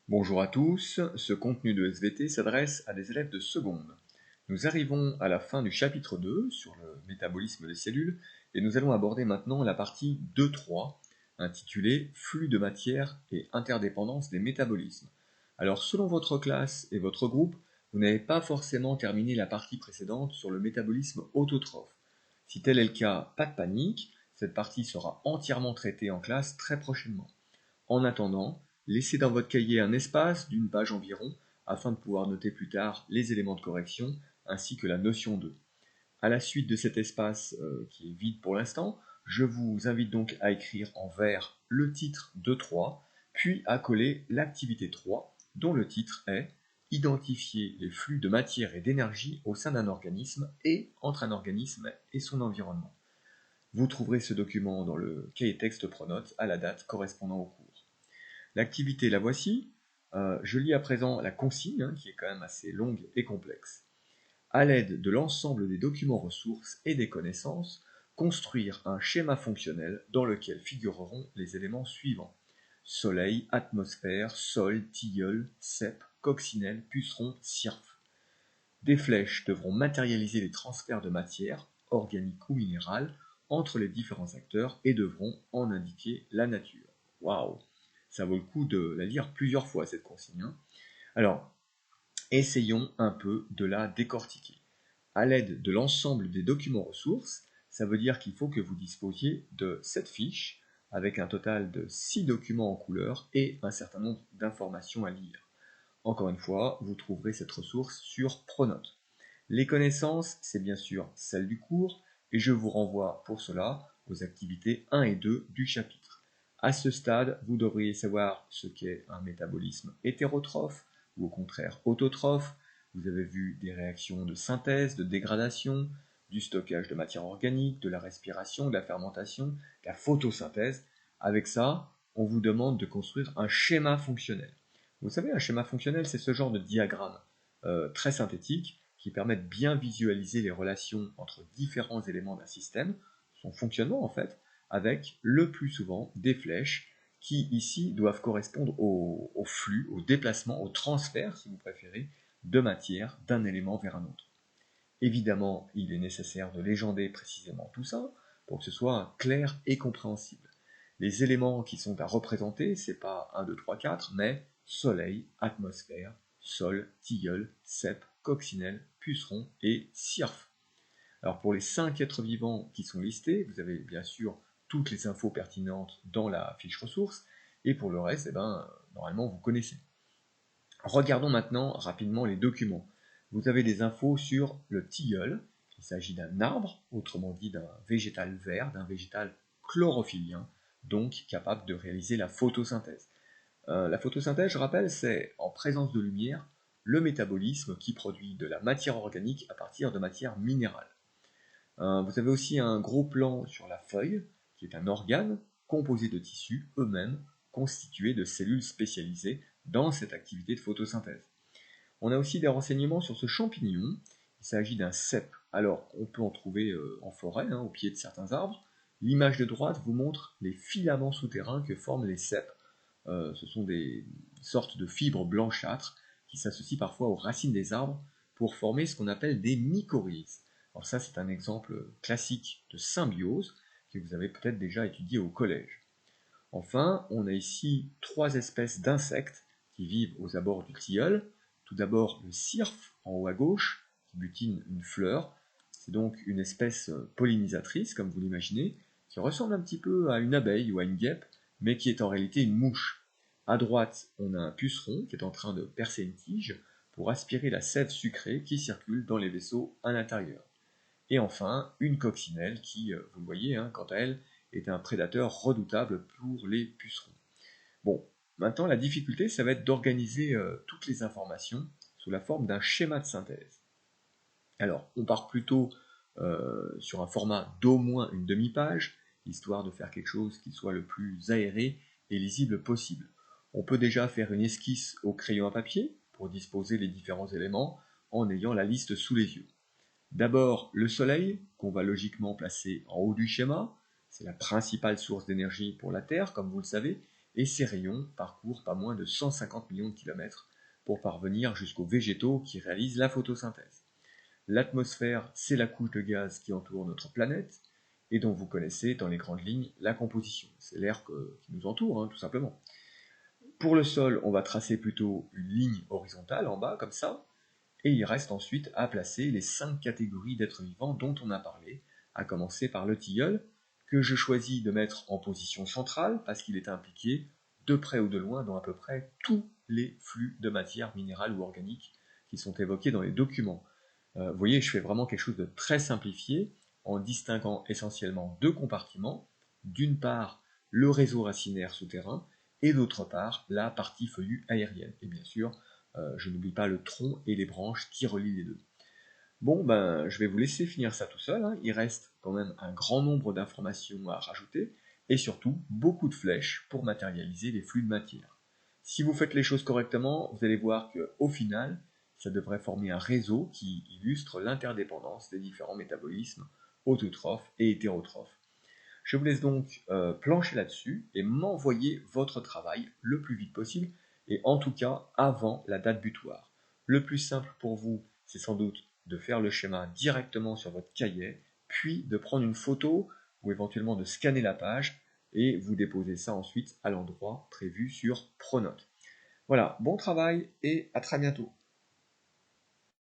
Bonjour à tous, ce contenu de SVT s'adresse à des élèves de seconde. Nous arrivons à la fin du chapitre 2 sur le métabolisme des cellules et nous allons aborder maintenant la partie 2.3 intitulée Flux de matière et interdépendance des métabolismes. Alors selon votre classe et votre groupe, vous n'avez pas forcément terminé la partie précédente sur le métabolisme autotrophe. Si tel est le cas, pas de panique, cette partie sera entièrement traitée en classe très prochainement. En attendant, laissez dans votre cahier un espace d'une page environ afin de pouvoir noter plus tard les éléments de correction ainsi que la notion 2. À la suite de cet espace qui est vide pour l'instant, je vous invite donc à écrire en vert le titre de 3, puis à coller l'activité 3 dont le titre est Identifier les flux de matière et d'énergie au sein d'un organisme et entre un organisme et son environnement. Vous trouverez ce document dans le cahier texte Pronote à la date correspondant au cours. L'activité, la voici. Je lis à présent la consigne, qui est quand même assez longue et complexe. À l'aide de l'ensemble des documents ressources et des connaissances, construire un schéma fonctionnel dans lequel figureront les éléments suivants. Soleil, atmosphère, sol, tilleul, cèpe, coccinelle, puceron, cirque. Des flèches devront matérialiser les transferts de matière, organique ou minérale, entre les différents acteurs et devront en indiquer la nature. Waouh! Ça vaut le coup de la lire plusieurs fois, cette consigne. Alors, essayons un peu de la décortiquer. À l'aide de l'ensemble des documents ressources, ça veut dire qu'il faut que vous disposiez de 7 fiches, avec un total de 6 documents en couleur et un certain nombre d'informations à lire. Encore une fois, vous trouverez cette ressource sur Pronote. Les connaissances, c'est bien sûr celle du cours, et je vous renvoie pour cela aux activités 1 et 2 du chapitre. À ce stade, vous devriez savoir ce qu'est un métabolisme hétérotrophe, ou au contraire autotrophe. Vous avez vu des réactions de synthèse, de dégradation, du stockage de matière organique, de la respiration, de la fermentation, de la photosynthèse. Avec ça, on vous demande de construire un schéma fonctionnel. Vous savez, un schéma fonctionnel, c'est ce genre de diagramme très synthétique qui permet de bien visualiser les relations entre différents éléments d'un système, son fonctionnement en fait, avec le plus souvent des flèches qui ici doivent correspondre au flux, au déplacement, au transfert, si vous préférez, de matière d'un élément vers un autre. Évidemment, il est nécessaire de légender précisément tout ça pour que ce soit clair et compréhensible. Les éléments qui sont à représenter, c'est pas 1, 2, 3, 4, mais soleil, atmosphère, sol, tilleul, cèpe, coccinelle, puceron et cirque. Alors pour les 5 êtres vivants qui sont listés, vous avez bien sûr toutes les infos pertinentes dans la fiche ressources, et pour le reste, normalement vous connaissez. Regardons maintenant rapidement les documents. Vous avez des infos sur le tilleul. Il s'agit d'un arbre, autrement dit d'un végétal vert, d'un végétal chlorophyllien, donc capable de réaliser la photosynthèse. La photosynthèse, je rappelle, c'est en présence de lumière le métabolisme qui produit de la matière organique à partir de matière minérale. Vous avez aussi un gros plan sur la feuille, qui est un organe composé de tissus eux-mêmes constitués de cellules spécialisées dans cette activité de photosynthèse. On a aussi des renseignements sur ce champignon. Il s'agit d'un cèpe. Alors, on peut en trouver en forêt, au pied de certains arbres. L'image de droite vous montre les filaments souterrains que forment les cèpes. Ce sont des sortes de fibres blanchâtres qui s'associent parfois aux racines des arbres pour former ce qu'on appelle des mycorhizes. Alors ça, c'est un exemple classique de symbiose que vous avez peut-être déjà étudié au collège. Enfin, on a ici 3 espèces d'insectes qui vivent aux abords du tilleul. Tout d'abord le cirfe en haut à gauche, qui butine une fleur. C'est donc une espèce pollinisatrice, comme vous l'imaginez, qui ressemble un petit peu à une abeille ou à une guêpe, mais qui est en réalité une mouche. À droite, on a un puceron qui est en train de percer une tige pour aspirer la sève sucrée qui circule dans les vaisseaux à l'intérieur. Et enfin, une coccinelle qui, vous le voyez, quant à elle, est un prédateur redoutable pour les pucerons. Bon, maintenant la difficulté, ça va être d'organiser toutes les informations sous la forme d'un schéma de synthèse. Alors, on part plutôt sur un format d'au moins une demi-page, histoire de faire quelque chose qui soit le plus aéré et lisible possible. On peut déjà faire une esquisse au crayon à papier pour disposer les différents éléments en ayant la liste sous les yeux. D'abord, le Soleil, qu'on va logiquement placer en haut du schéma. C'est la principale source d'énergie pour la Terre, comme vous le savez, et ces rayons parcourent pas moins de 150 millions de kilomètres pour parvenir jusqu'aux végétaux qui réalisent la photosynthèse. L'atmosphère, c'est la couche de gaz qui entoure notre planète, et dont vous connaissez dans les grandes lignes la composition. C'est l'air qui nous entoure, tout simplement. Pour le sol, on va tracer plutôt une ligne horizontale en bas, comme ça, et il reste ensuite à placer les 5 catégories d'êtres vivants dont on a parlé, à commencer par le tilleul, que je choisis de mettre en position centrale, parce qu'il est impliqué, de près ou de loin, dans à peu près tous les flux de matière minérale ou organique qui sont évoqués dans les documents. Vous voyez, je fais vraiment quelque chose de très simplifié, en distinguant essentiellement deux compartiments. D'une part, le réseau racinaire souterrain, et d'autre part, la partie feuillue aérienne. Et bien sûr, je n'oublie pas le tronc et les branches qui relient les deux. Bon, ben, je vais vous laisser finir ça tout seul, Il reste quand même un grand nombre d'informations à rajouter, et surtout beaucoup de flèches pour matérialiser les flux de matière. Si vous faites les choses correctement, vous allez voir qu'au final, ça devrait former un réseau qui illustre l'interdépendance des différents métabolismes autotrophes et hétérotrophes. Je vous laisse donc plancher là-dessus et m'envoyer votre travail le plus vite possible, et en tout cas avant la date butoir. Le plus simple pour vous, c'est sans doute de faire le schéma directement sur votre cahier, puis de prendre une photo ou éventuellement de scanner la page, et vous déposez ça ensuite à l'endroit prévu sur Pronote. Voilà, bon travail et à très bientôt.